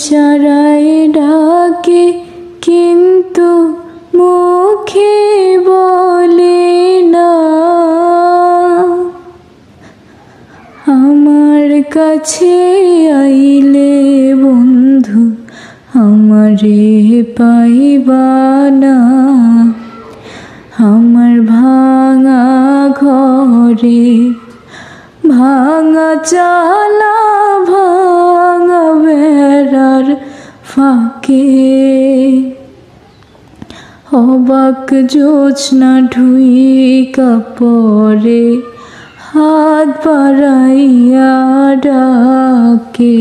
ইশারায় ডাকে কিন্তু মুখে বলে না। আমার কাছে আইলে বন্ধু আমারে পাইবা না। আমার ভাঙা ঘরে ভাঙা চালা ভাঙা বেড়ার ফাঁকে অবাক জোছনা ঢুইকা পরে হাত বাড়াইয়া ডাকে।